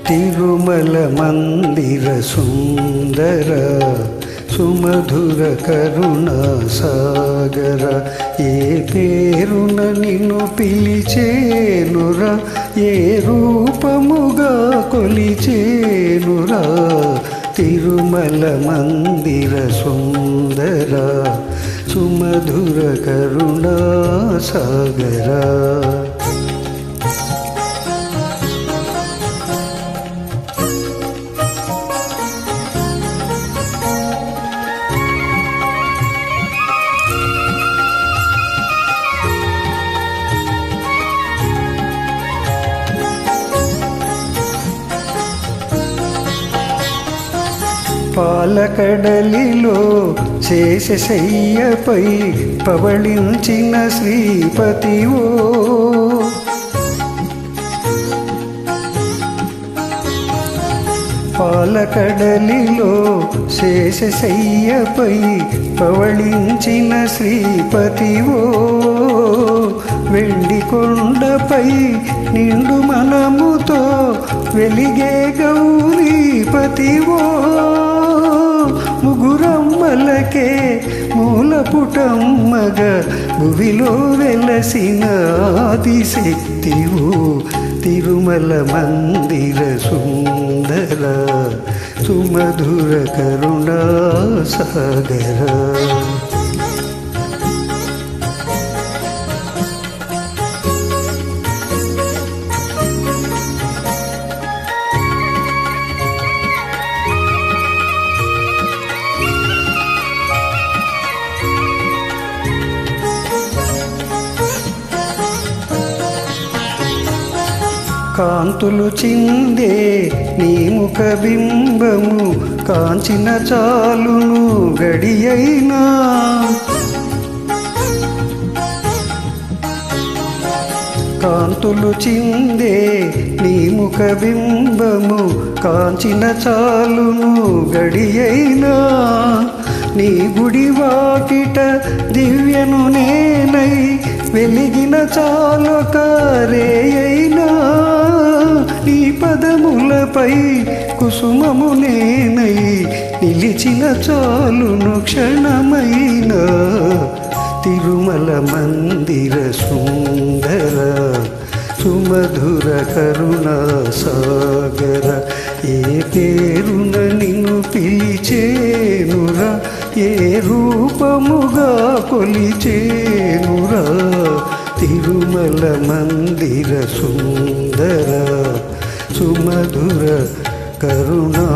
తిరుమల మందిర సుందర సుమధుర కరుణా సాగర, ఏ పేరున నిన్ను పిలిచేనురా, ఏ రూపముగా కొలిచేనురా. తిరుమల మందిర సుందర సుమధుర కరుణా సాగర. పాలకడలిలో శేషశయ్యపై పవళించిన శ్రీపతివో, పాలకడలిలో శేషశయ్యపై పవళించిన శ్రీపతివో, వెండి కొండపై నిండు మనముతో వెలిగే గౌరీపతివో, ముగురమ్మలకే మూలపుటమ్మగా భువిలో వెలసిన ఆదిశక్తివో. తిరుమల మందిర సుందర సుమధుర కరుణా సాగర. కాంతులు చిందే నీ ముఖ బింబము కాంచిన చాలును గడియైనా, కాంతులు చిందే నీ ముఖ బింబము కాంచిన చాలును గడియైనా. నీ గుడి వాకిట దివ్యను నేనై వెలిగిన చాలొక రేయైనా, నీ పదములపై కుసుమము నేనై నిలిచిన చాలును క్షణమైన. తిరుమల మందిర సుందర సుమధుర కరుణా సాగర, ఏ పేరున నిన్ను పిలిచేనురా, ఏ రూపముగా కొలిచేనురా. తిరుమల మందిర సుందర సుమధుర కరుణా